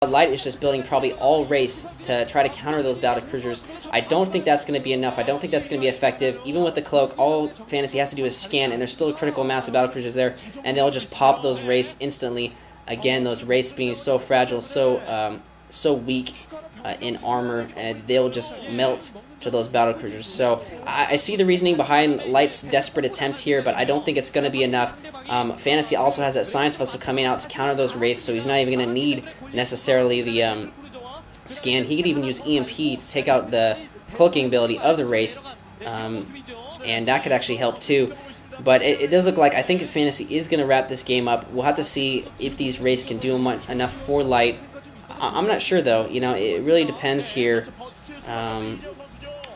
Light is just building probably all race to try to counter those battlecruisers. I don't think that's going to be enough. I don't think that's going to be effective. Even with the cloak, all Fantasy has to do is scan, and there's still a critical mass of battlecruisers there, and they'll just pop those race instantly. Again, those race being so fragile, so weak in armor, and they'll just melt to those battlecruisers. So I see the reasoning behind Light's desperate attempt here, but I don't think it's going to be enough. Fantasy also has that Science Vessel coming out to counter those wraiths, so he's not even going to need necessarily the scan. He could even use EMP to take out the cloaking ability of the wraith, and that could actually help too. But it does look like I think Fantasy is going to wrap this game up. We'll have to see if these wraiths can do enough for Light. I'm not sure though. You know, it really depends here.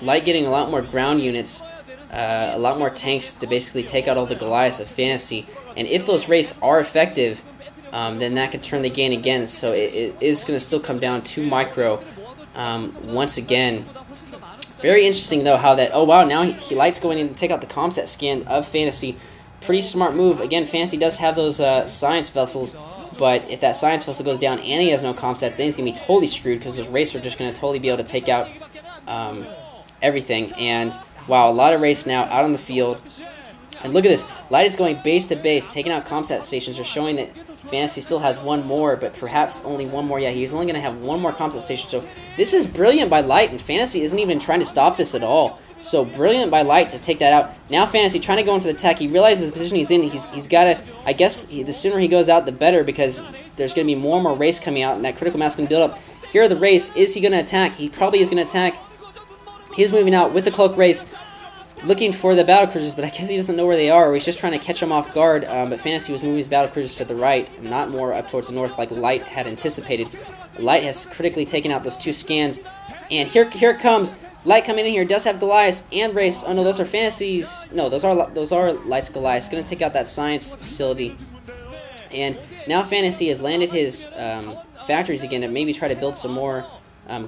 Light getting a lot more ground units, a lot more tanks to basically take out all the Goliaths of Fantasy. And if those wraiths are effective, then that could turn the game again. So it is going to still come down to Micro once again. Very interesting though how that, oh wow, now Light's going in to take out the Comset scan of Fantasy. Pretty smart move. Again, Fantasy does have those Science Vessels, but if that Science Vessel goes down and he has no Comsets, then he's going to be totally screwed because those wraiths are just going to totally be able to take out everything. And wow, a lot of wraiths now out on the field. And look at this. Light is going base to base, taking out Comsat stations, are showing that Fantasy still has one more, but perhaps only one more. Yeah, he's only going to have one more Comsat station. So this is brilliant by Light, and Fantasy isn't even trying to stop this at all. So brilliant by Light to take that out. Now Fantasy trying to go in for the tech. He realizes the position he's in. He's got to, I guess, the sooner he goes out, the better, because there's going to be more and more race coming out, and that critical mass is going to build up. Here are the race. Is he going to attack? He probably is going to attack. He's moving out with the cloak race, looking for the battlecruisers, but I guess he doesn't know where they are, or he's just trying to catch them off guard. But Fantasy was moving his battlecruisers to the right, not more up towards the north like Light had anticipated. Light has critically taken out those two scans, and here it comes. Light coming in here, does have Goliaths and Wraiths. Oh no, those are Fantasy's. No, those are Light's Goliaths. Going to take out that science facility, and now Fantasy has landed his factories again and maybe try to build some more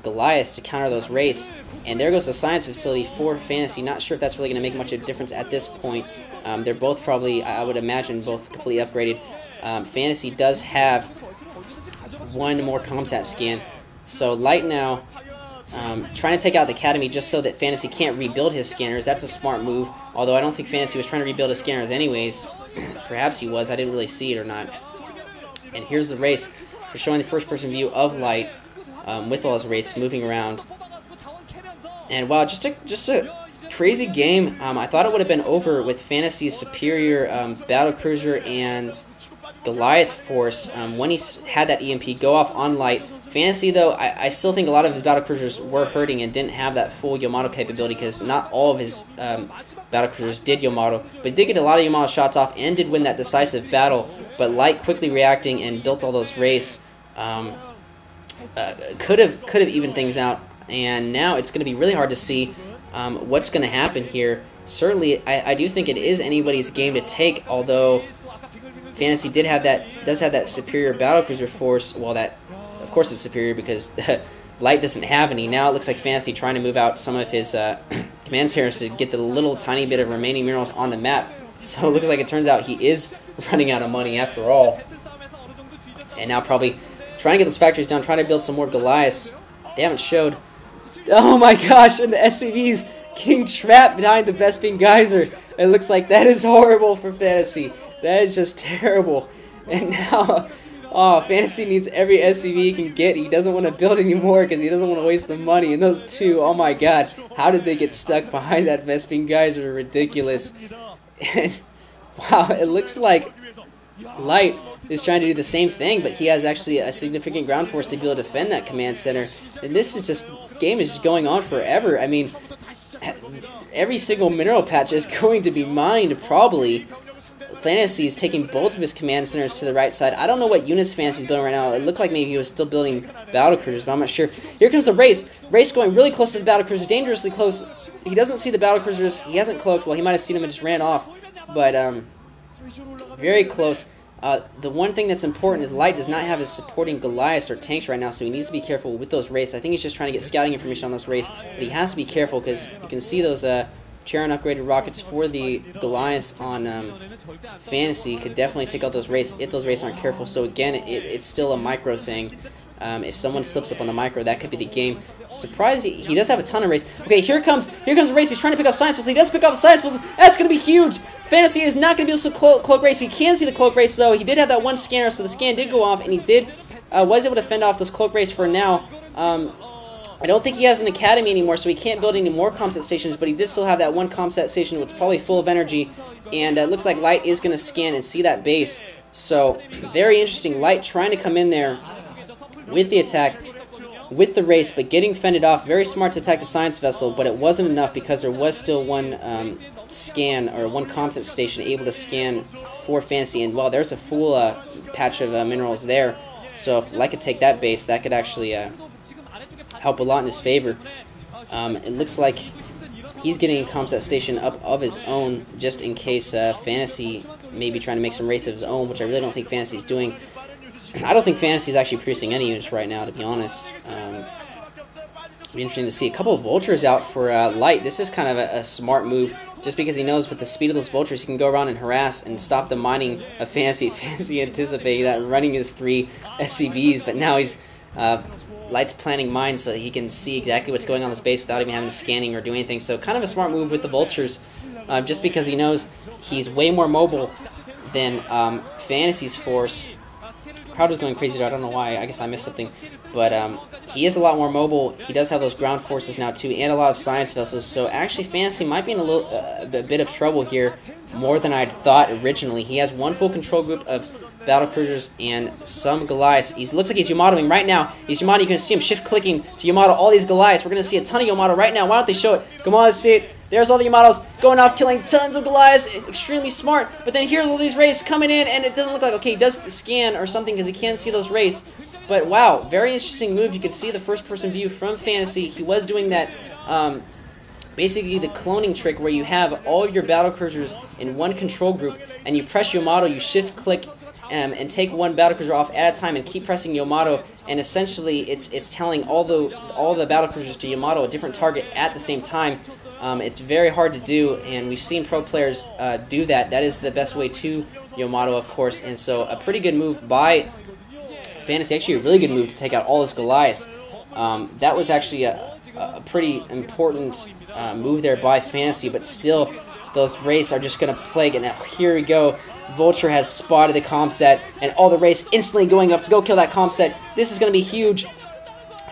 Goliaths to counter those Wraiths. And there goes the science facility for Fantasy. Not sure if that's really going to make much of a difference at this point. They're both probably, I would imagine, both completely upgraded. Fantasy does have one more Comsat scan. So Light now trying to take out the Academy just so that Fantasy can't rebuild his scanners. That's a smart move. Although I don't think Fantasy was trying to rebuild his scanners anyways. Perhaps he was. I didn't really see it or not. And here's the race. We're showing the first-person view of Light with all his wraiths moving around. And wow, just a crazy game. I thought it would have been over with Fantasy's superior battlecruiser and Goliath force when he had that EMP go off on Light. Fantasy, though, I still think a lot of his battlecruisers were hurting and didn't have that full Yamato capability, because not all of his battlecruisers did Yamato, but he did get a lot of Yamato shots off and did win that decisive battle. But Light quickly reacting and built all those wraiths could have evened things out. And now it's going to be really hard to see what's going to happen here. Certainly, I do think it is anybody's game to take, although Fantasy does have that superior battlecruiser force. Well, that, of course, it's superior because Light doesn't have any. Now it looks like Fantasy trying to move out some of his command centers to get the little tiny bit of remaining minerals on the map. So it looks like it turns out he is running out of money after all. And now probably trying to get those factories down, trying to build some more Goliaths. They haven't showed. Oh my gosh, and the SCV's getting trapped behind the Vespene Geyser. It looks like that is horrible for Fantasy. That is just terrible. And now, oh, Fantasy needs every SCV he can get. He doesn't want to build anymore because he doesn't want to waste the money. And those two, oh my god, how did they get stuck behind that Vespene Geyser? Ridiculous. And wow, it looks like Light is trying to do the same thing, but he has actually a significant ground force to be able to defend that command center. And this is just, game is just going on forever. I mean, every single mineral patch is going to be mined, probably. Fantasy is taking both of his command centers to the right side. I don't know what units Fantasy is building right now. It looked like maybe he was still building battlecruisers, but I'm not sure. Here comes the race. Race going really close to the battlecruisers, dangerously close. He doesn't see the battlecruisers. He hasn't cloaked. Well, he might have seen them and just ran off. But very close. The one thing that's important is Light does not have his supporting Goliaths or tanks right now, so he needs to be careful with those wraiths. I think he's just trying to get scouting information on those wraiths, but he has to be careful because you can see those Terran upgraded rockets for the Goliaths on Fantasy could definitely take out those wraiths if those wraiths aren't careful. So again, it's still a micro thing. If someone slips up on the micro, that could be the game. Surprised he does have a ton of race. Okay, here comes the race. He's trying to pick up Science Vessel. He does pick up the Science Vessel. That's going to be huge. Fantasy is not going to be able to cloak race. He can see the cloak race, though. He did have that one scanner, so the scan did go off, and he was able to fend off this cloak race for now. I don't think he has an academy anymore, so he can't build any more comset stations, but he did still have that one comset station, which is probably full of energy, and it looks like Light is going to scan and see that base. So, very interesting. Light trying to come in there with the attack, with the race, but getting fended off. Very smart to attack the Science Vessel, but it wasn't enough because there was still one scan, or one comset station able to scan for Fantasy, and, well, there's a full patch of minerals there. So if Light could take that base, that could actually help a lot in his favor. It looks like he's getting a comset station up of his own, just in case Fantasy may be trying to make some rates of his own, which I really don't think Fantasy is doing. I don't think Fantasy is actually producing any units right now, to be honest. It'll be interesting to see. A couple of Vultures out for Light. This is kind of a smart move, just because he knows with the speed of those Vultures, he can go around and harass and stop the mining of Fantasy. Fantasy anticipating that, running his 3 SCVs, but now he's... Light's planning mines so he can see exactly what's going on in this base without even having to scanning or do anything. So kind of a smart move with the Vultures, just because he knows he's way more mobile than Fantasy's force. Crowd was going crazy, I don't know why. I guess I missed something. But he is a lot more mobile. He does have those ground forces now too, and a lot of Science Vessels. So actually Fantasy might be in a bit of trouble here, more than I'd thought originally. He has one full control group of battle cruisers and some Goliaths. He looks like he's Yamatoing right now. He's Yamato. You can see him shift clicking to Yamato all these Goliaths. We're going to see a ton of Yamato right now. Why don't they show it? Come on, let's see it. There's all the Yamatos going off, killing tons of Goliaths. Extremely smart. But then here's all these Wraiths coming in, and it doesn't look like... Okay, he does scan or something because he can see those Wraiths. But wow, very interesting move. You can see the first-person view from Fantasy. He was doing that... basically the cloning trick where you have all of your battle cruisers in one control group, and you press Yamato, you shift click and take one battle cruiser off at a time and keep pressing Yamato, and essentially it's telling all the battle cruisers to Yamato a different target at the same time. It's very hard to do, and we've seen pro players do that. That is the best way to Yamato, of course, and so a pretty good move by Fantasy. Actually a really good move to take out all his Goliaths. That was actually a pretty important move there by Fantasy, but still those Wraiths are just going to plague it. Now here we go. Vulture has spotted the comset, and all the Wraiths instantly going up to go kill that comset. This is going to be huge.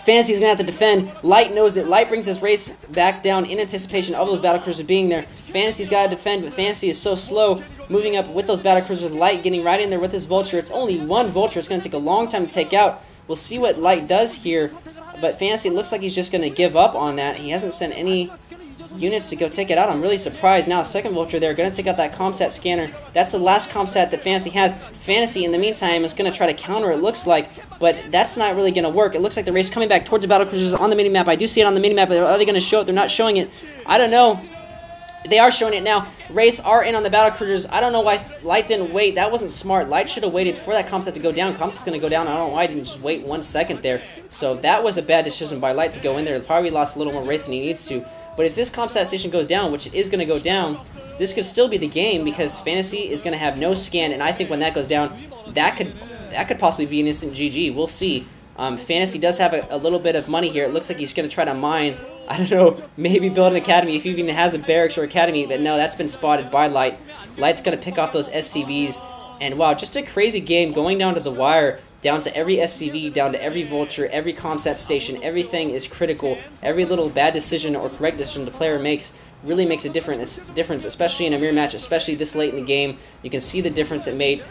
Fantasy is going to have to defend. Light knows it. Light brings his Wraiths back down in anticipation of those battlecruisers being there. Fantasy's got to defend, but Fantasy is so slow moving up with those battlecruisers. Light getting right in there with his Vulture. It's only one Vulture. It's going to take a long time to take out. We'll see what Light does here, but Fantasy looks like he's just going to give up on that. He hasn't sent any units to go take it out. I'm really surprised. Now, second Vulture there, going to take out that comsat scanner. That's the last comsat that Fantasy has. Fantasy, in the meantime, is going to try to counter, it looks like, but that's not really going to work. It looks like the race coming back towards the battlecruisers on the minimap. I do see it on the minimap, but are they going to show it? They're not showing it. I don't know. They are showing it now. Race are in on the battlecruisers. I don't know why Light didn't wait. That wasn't smart. Light should have waited for that comsat to go down. Comsat's going to go down. I don't know why he didn't just wait 1 second there. So that was a bad decision by Light to go in there. Probably lost a little more race than he needs to. But if this comsat station goes down, which it is going to go down, this could still be the game because Fantasy is going to have no scan, and I think when that goes down, that could possibly be an instant GG. We'll see. Fantasy does have a little bit of money here. It looks like he's going to try to mine, I don't know, maybe build an academy if he even has a barracks or academy, but no, that's been spotted by Light. Light's going to pick off those SCVs, and wow, just a crazy game going down to the wire. Down to every SCV, down to every Vulture, every comsat station, everything is critical. Every little bad decision or correct decision the player makes really makes a difference, especially in a mirror match, especially this late in the game. You can see the difference it made.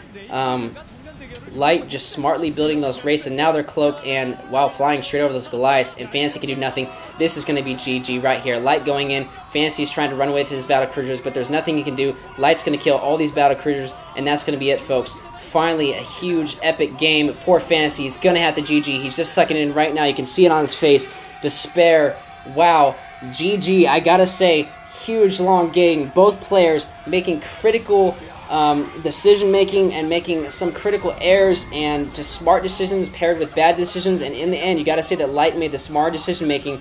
Light just smartly building those Wraiths, and now they're cloaked, and wow, flying straight over those Goliaths, and Fantasy can do nothing. This is going to be GG right here. Light going in, Fantasy's trying to run away with his battlecruisers, but there's nothing he can do. Light's going to kill all these battlecruisers, and that's going to be it, folks. Finally, a huge, epic game. Poor Fantasy, he's going to have to GG. He's just sucking it in right now. You can see it on his face. Despair. Wow. GG, I gotta say, huge, long game. Both players making critical decision-making and making some critical errors and just smart decisions paired with bad decisions. And in the end, you gotta say that Light made the smart decision-making.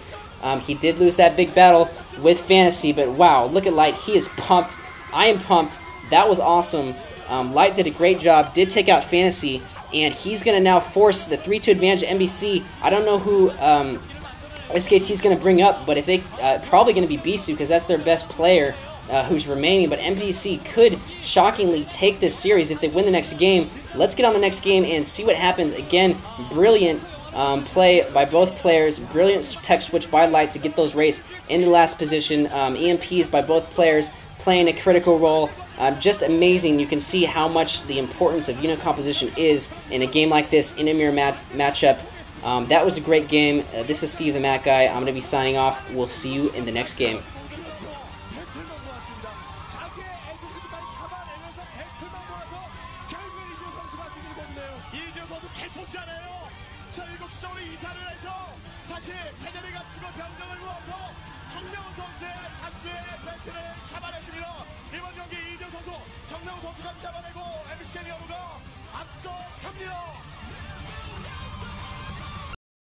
He did lose that big battle with Fantasy, but wow, look at Light. He is pumped. I am pumped. That was awesome. Light did a great job, did take out Fantasy, and he's going to now force the 3-2 advantage of MBC. I don't know who SKT is going to bring up, but if they probably going to be Bisu because that's their best player who's remaining. But MBC could shockingly take this series if they win the next game. Let's get on the next game and see what happens. Again, brilliant play by both players, brilliant tech switch by Light to get those race in the last position. EMPs by both players playing a critical role. Just amazing. You can see how much the importance of unit composition is in a game like this, in a mirror matchup. That was a great game. This is Stevethemacguy. I'm going to be signing off. We'll see you in the next game. 이번 경기 이재호 선수, 정명훈 선수가 잡아내고 MBC 캐리어가 앞서갑니다.